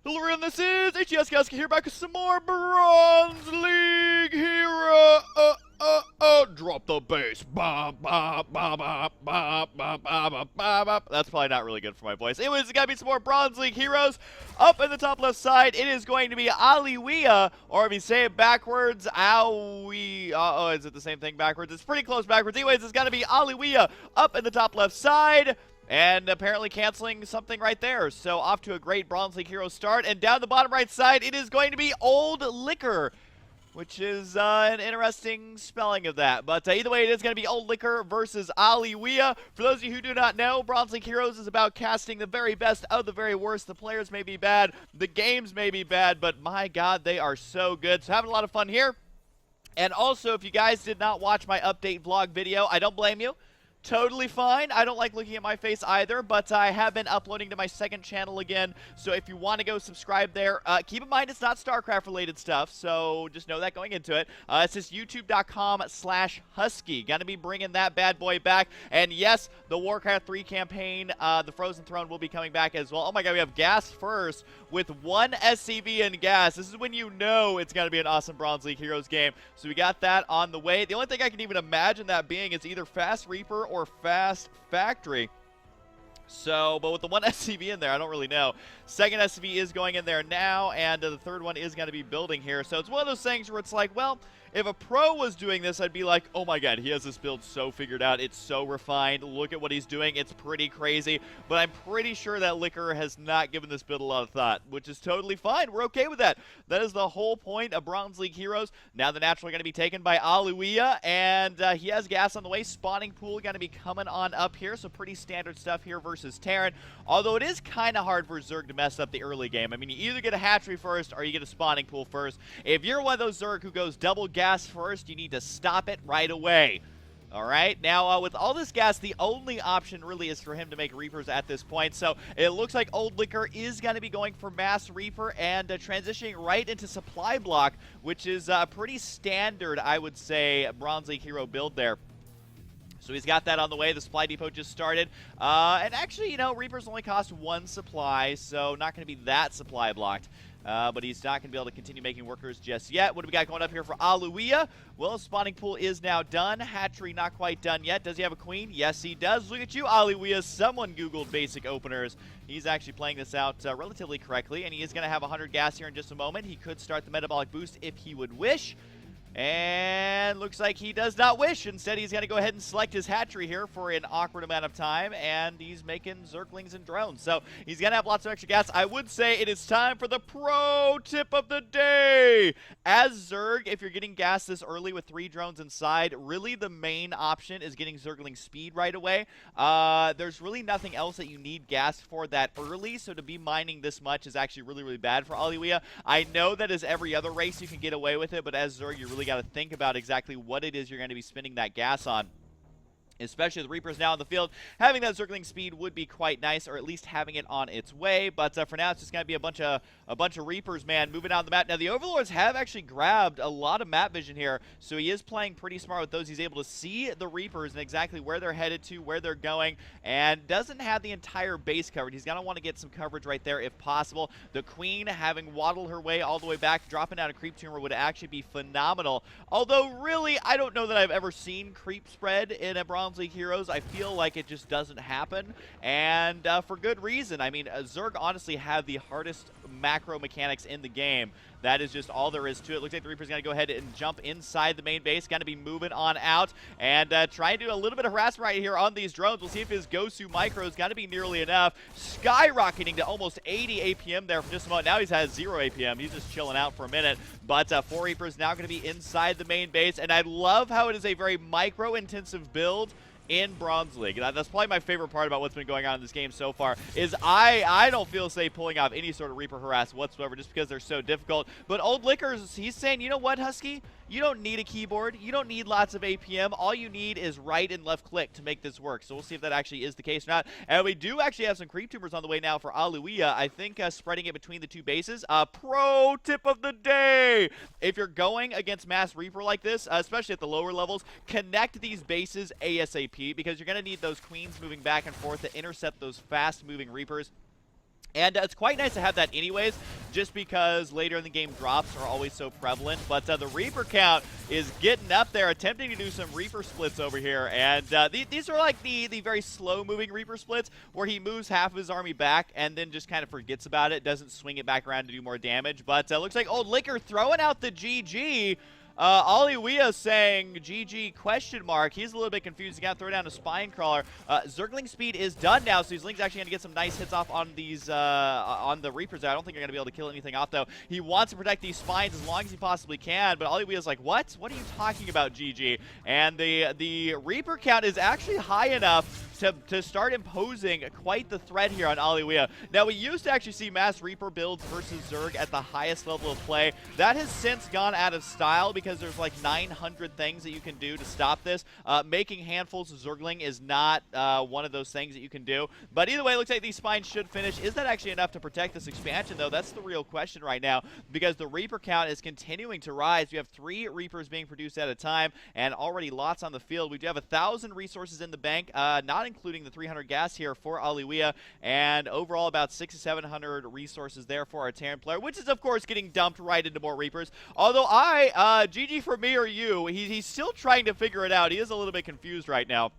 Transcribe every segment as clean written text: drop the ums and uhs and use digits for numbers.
Hello everyone, this is Husky here back with some more Bronze League Hero. Drop the bass. That's probably not really good for my voice. Anyways, it's gotta be some more Bronze League Heroes. Up in the top left side, it is going to be Aliwia, or if you say it backwards, Awi. Is it the same thing backwards? It's pretty close backwards. Anyways, it's gotta be Aliwia up in the top left side. And apparently canceling something right there. So off to a great Bronze League Hero start. And down the bottom right side, it is going to be OldLiquier, which is an interesting spelling of that. But either way, it is going to be OldLiquier versus Aliwia. For those of you who do not know, Bronze League Heroes is about casting the very best of the very worst. The players may be bad, the games may be bad, but my God, they are so good. So having a lot of fun here. And also, if you guys did not watch my update vlog video, I don't blame you. Totally fine. I don't like looking at my face either, but I have been uploading to my second channel again, so if you want to go subscribe there, keep in mind it's not StarCraft related stuff, so just know that going into it. It's just youtube.com/Husky. Gonna be bringing that bad boy back, and yes, the LoreCraft 3 campaign, the Frozen Throne, will be coming back as well. Oh my God, we have gas first with one SCV and gas. This is when you know it's gonna be an awesome Bronze League Heroes game, so we got that on the way. The only thing I can even imagine that being is either Fast Reaper or Fast Factory. So, but with the one SCV in there, I don't really know. Second SCV is going in there now, and the third one is going to be building here. So it's one of those things where it's like, well, if a pro was doing this, I'd be like, oh my God, he has this build so figured out. It's so refined. Look at what he's doing. It's pretty crazy. But I'm pretty sure that Liquor has not given this build a lot of thought, which is totally fine. We're okay with that. That is the whole point of Bronze League Heroes. Now the natural going to be taken by Aliwia, and he has gas on the way. Spawning pool going to be coming on up here, so pretty standard stuff here versus Terran. Although it is kind of hard for Zerg to mess up the early game. I mean, you either get a hatchery first or you get a spawning pool first. If you're one of those Zerg who goes double gas first, you need to stop it right away. Alright, now with all this gas, the only option really is for him to make Reapers at this point. So it looks like OldLiquier is going to be going for Mass Reaper and transitioning right into Supply Block, which is a pretty standard, I would say, Bronze League Hero build there. So he's got that on the way. The supply depot just started. And actually, you know, Reapers only cost one supply, so not going to be that supply blocked. But he's not going to be able to continue making workers just yet. What do we got going up here for Aliwia? Well, spawning pool is now done. Hatchery not quite done yet. Does he have a queen? Yes, he does. Look at you, Aliwia. Someone Googled basic openers. He's actually playing this out relatively correctly, and he is going to have 100 gas here in just a moment. He could start the metabolic boost if he would wish. And looks like he does not wish. Instead, he's going to go ahead and select his hatchery here for an awkward amount of time, and he's making Zerglings and drones. So he's going to have lots of extra gas. I would say it is time for the pro tip of the day. As Zerg, if you're getting gas this early with 3 drones inside, really the main option is getting Zergling speed right away. There's really nothing else that you need gas for that early, so to be mining this much is actually really, really bad for Aliwia. I know that as every other race you can get away with it, but as Zerg, you really got to think about exactly what it is you're going to be spending that gas on. Especially with Reapers now in the field, having that Zergling speed would be quite nice, or at least having it on its way. But for now, it's just going to be a bunch of Reapers, man, moving out the map. Now, the Overlords have actually grabbed a lot of map vision here, so he is playing pretty smart with those. He's able to see the Reapers and exactly where they're headed to, where they're going, and doesn't have the entire base covered. He's going to want to get some coverage right there if possible. The Queen, having waddled her way all the way back, dropping down a creep tumor would actually be phenomenal. Although, really, I don't know that I've ever seen creep spread in a Bronze League Heroes. I feel like it just doesn't happen, and for good reason. I mean, Zerg honestly have the hardest macro mechanics in the game. That is just all there is to it. Looks like the Reaper's going to go ahead and jump inside the main base. Going to be moving on out and trying to do a little bit of harassment right here on these drones. We'll see if his Gosu micro is going to be nearly enough. Skyrocketing to almost 80 APM there for just a moment. Now he's has 0 APM. He's just chilling out for a minute. But 4 Reapers now going to be inside the main base. And I love how it is a very micro-intensive build in Bronze League. That's probably my favorite part about what's been going on in this game so far, is I don't feel safe pulling off any sort of Reaper harass whatsoever just because they're so difficult. But OldLiquier, he's saying, you know what, Husky? You don't need a keyboard. You don't need lots of APM. All you need is right and left click to make this work. So we'll see if that actually is the case or not. And we do actually have some creep tumors on the way now for Aliwia. I think spreading it between the 2 bases. Pro tip of the day. If you're going against Mass Reaper like this, especially at the lower levels, connect these bases ASAP because you're going to need those queens moving back and forth to intercept those fast-moving Reapers. And it's quite nice to have that anyways, just because later in the game drops are always so prevalent. But the Reaper count is getting up there, attempting to do some Reaper splits over here. And these are like the very slow-moving Reaper splits, where he moves half of his army back and then just kind of forgets about it, doesn't swing it back around to do more damage. But looks like OldLiquier throwing out the GG. Aliwia saying GG question mark. He's a little bit confused. He got to throw down a spine crawler. Zergling speed is done now, so Zergling's actually going to get some nice hits off on these on the Reapers. I don't think they're going to be able to kill anything off, though. He wants to protect these spines as long as he possibly can, but Aliwia's like, what? What are you talking about, GG? And the Reaper count is actually high enough to start imposing quite the threat here on Aliwia. Now, we used to actually see mass Reaper builds versus Zerg at the highest level of play. That has since gone out of style because there's like 900 things that you can do to stop this. Making handfuls of Zergling is not one of those things that you can do. But either way, it looks like these spines should finish. Is that actually enough to protect this expansion, though? That's the real question right now, because the Reaper count is continuing to rise. We have 3 Reapers being produced at a time, and already lots on the field. We do have 1,000 resources in the bank, not including the 300 gas here for Aliwia, and overall about 600 to 700 resources there for our Terran player, which is of course getting dumped right into more Reapers. Although GG for me or you, he's still trying to figure it out. He is a little bit confused right now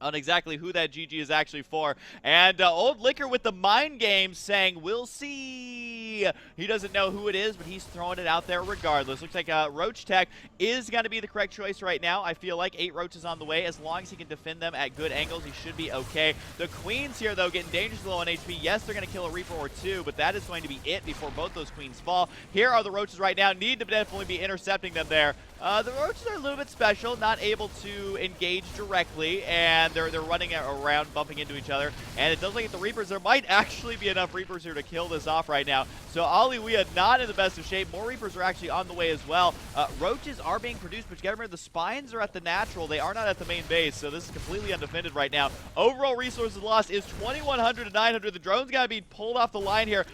on exactly who that GG is actually for. And OldLiquier with the mind game saying, we'll see. He doesn't know who it is, but he's throwing it out there regardless. Looks like Roach Tech is going to be the correct choice right now. I feel like 8 Roaches on the way. As long as he can defend them at good angles, he should be okay. The Queens here, though, getting dangerously low on HP. Yes, they're going to kill a Reaper or 2, but that is going to be it before both those Queens fall. Here are the Roaches right now. Need to definitely be intercepting them there. The Roaches are a little bit special, not able to engage directly, and they're running around, bumping into each other. And it does look like the Reapers, there might actually be enough Reapers here to kill this off right now. So Aliwia not in the best of shape. More Reapers are actually on the way as well. Roaches are being produced, but you gotta remember the spines are at the natural. They are not at the main base, so this is completely undefended right now. Overall resources lost is 2,100 to 900. The drone's gotta be pulled off the line here.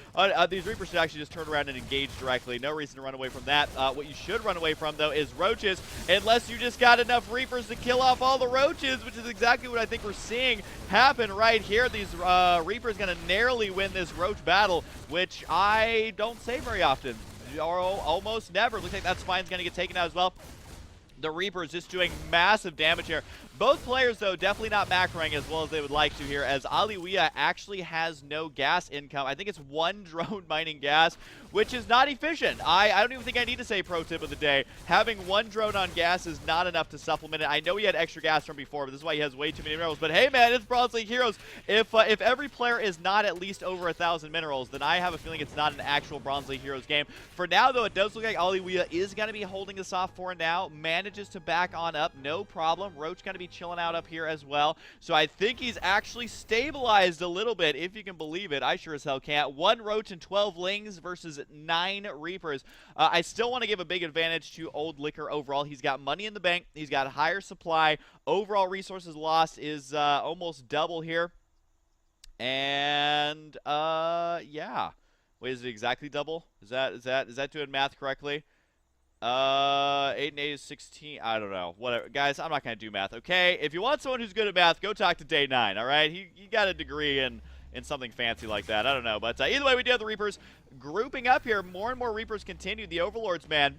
These Reapers should actually just turn around and engage directly. No reason to run away from that. What you should run away from, though, is Roaches, unless you just got enough Reapers to kill off all the Roaches, which is exactly what I think we're seeing happen right here. These Reapers gonna narrowly win this Roach battle, which I don't say very often, or almost never. Looks like that spine's gonna get taken out as well. The Reapers just doing massive damage here. Both players, though, definitely not macroing as well as they would like to here, as Aliwia actually has no gas income. I think it's 1 drone mining gas, which is not efficient. I don't even think I need to say pro tip of the day. Having 1 drone on gas is not enough to supplement it. I know he had extra gas from before, but this is why he has way too many minerals. But hey, man, it's Bronze League Heroes. If every player is not at least over 1,000 minerals, then I have a feeling it's not an actual Bronze League Heroes game. For now, though, it does look like Aliwia is going to be holding this off for now. Manages to back on up, no problem. Roach going to be chilling out up here as well. So I think he's actually stabilized a little bit, if you can believe it. I sure as hell can't. 1 Roach and 12 Lings versus 9 Reapers. I still want to give a big advantage to OldLiquier overall. He's got money in the bank. He's got a higher supply. Overall resources lost is almost double here. And yeah. Wait, is it exactly double? Is that doing math correctly? 8 and 8 is 16. I don't know. Whatever. Guys, I'm not going to do math, okay? If you want someone who's good at math, go talk to Day 9, all right? He got a degree in something fancy like that. I don't know. But either way, we do have the Reapers grouping up here. More and more Reapers continue. The Overlords, man,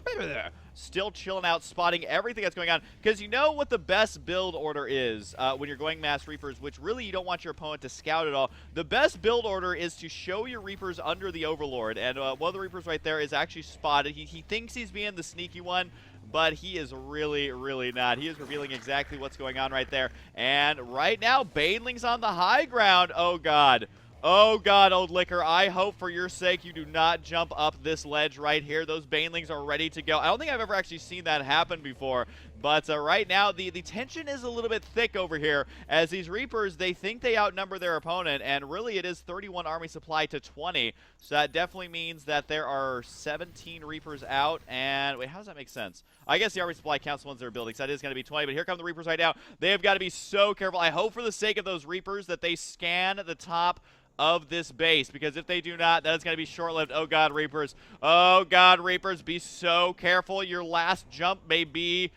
still chilling out, spotting everything that's going on. Because you know what the best build order is when you're going mass Reapers, which really you don't want your opponent to scout at all. The best build order is to show your Reapers under the Overlord. And one of the Reapers right there is actually spotted. He thinks he's being the sneaky one, but he is really, really not. He is revealing exactly what's going on right there. And right now, Baneling's on the high ground. Oh, God. Oh, God, OldLiquier, I hope for your sake you do not jump up this ledge right here. Those Banelings are ready to go. I don't think I've ever actually seen that happen before. But right now, the tension is a little bit thick over here, as these Reapers, they think they outnumber their opponent, and really it is 31 army supply to 20. So that definitely means that there are 17 Reapers out, and wait, how does that make sense? I guess the army supply counts the ones that are building, so that is going to be 20, but here come the Reapers right now. They have got to be so careful. I hope for the sake of those Reapers that they scan the top of this base, because if they do not, that is going to be short-lived. Oh, God, Reapers. Oh, God, Reapers, be so careful. Your last jump may be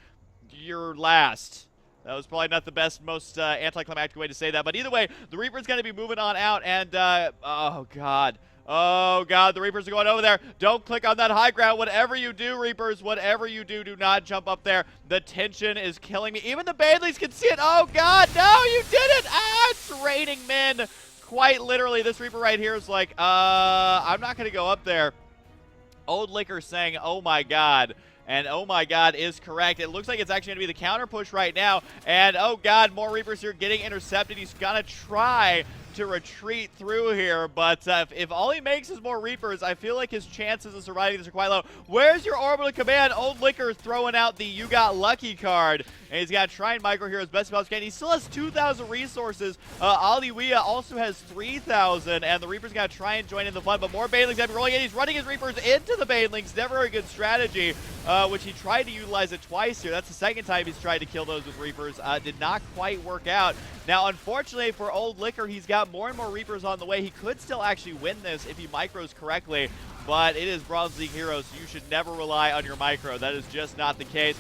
your last. That was probably not the best, most anticlimactic way to say that. But either way, the Reaper's going to be moving on out. And, oh, God. Oh, God, the Reapers are going over there. Don't click on that high ground. Whatever you do, Reapers, whatever you do, do not jump up there. The tension is killing me. Even the Baneblings can see it. Oh, God, no, you didn't. Ah, it's raining men. Quite literally, this Reaper right here is like, I'm not going to go up there. OldLiquier saying, oh, my God. And oh my God is correct. It looks like it's actually going to be the counter push right now. And oh God, more Reapers here getting intercepted. He's going to try to retreat through here, but if all he makes is more Reapers, I feel like his chances of surviving this are quite low. Where's your orbital command? OldLiquier throwing out the you got lucky card, and he's got to try and micro here as best as he can. He still has 2,000 resources. Aliwia also has 3,000, and the Reapers got to try and join in the fun, but more Banelings have been rolling in. He's running his Reapers into the Banelings. Never a good strategy, which he tried to utilize it twice here. That's the second time he's tried to kill those with Reapers. Did not quite work out. Now, unfortunately for OldLiquier, he's got more and more Reapers on the way. He could still actually win this if he micros correctly, but it is Bronze League Heroes, so you should never rely on your micro. That is just not the case.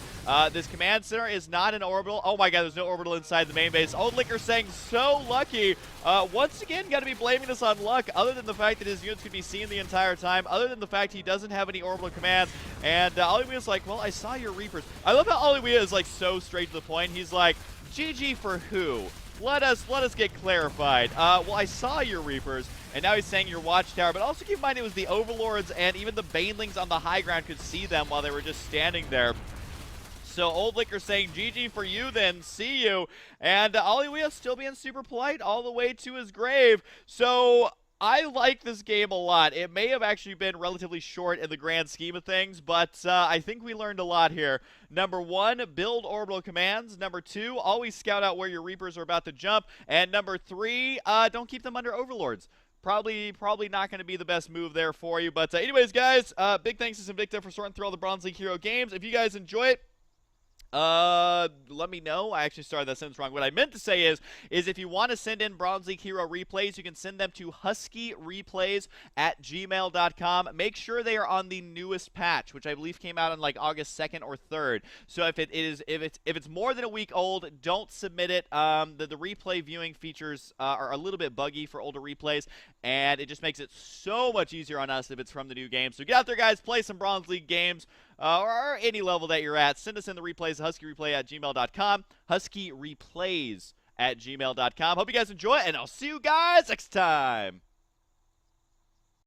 This command center is not an orbital. Oh my God, there's no orbital inside the main base. OldLiquier saying so lucky. Once again, got to be blaming this on luck, other than the fact that his units could be seen the entire time, other than the fact he doesn't have any orbital commands. And Aliwia's like, well, I saw your Reapers. I love how Aliwia is like so straight to the point. He's like, GG for who? Let us get clarified. Well, I saw your Reapers, and now he's saying your watchtower, but also keep in mind it was the Overlords and even the Banelings on the high ground could see them while they were just standing there. So OldLiquier saying GG for you then, see you. And Aliwia still being super polite all the way to his grave. So I like this game a lot. It may have actually been relatively short in the grand scheme of things, but I think we learned a lot here. Number one, build orbital commands. Number two, always scout out where your Reapers are about to jump. And number three, don't keep them under Overlords. Probably not going to be the best move there for you. But anyways, guys, big thanks to Invicta for sorting through all the Bronze League Hero games. If you guys enjoy it, let me know. I actually started that sentence wrong. What I meant to say is if you want to send in Bronze League Hero replays, you can send them to huskyreplays@gmail.com. Make sure they are on the newest patch, which I believe came out on like August 2nd or 3rd. So if it's more than a week old, don't submit it. The replay viewing features are a little bit buggy for older replays, and it just makes it so much easier on us if it's from the new game. So get out there, guys, play some Bronze League games. Or any level that you're at. Send us in the replays at huskyreplay@gmail.com. huskyreplays@gmail.com. Hope you guys enjoy, and I'll see you guys next time.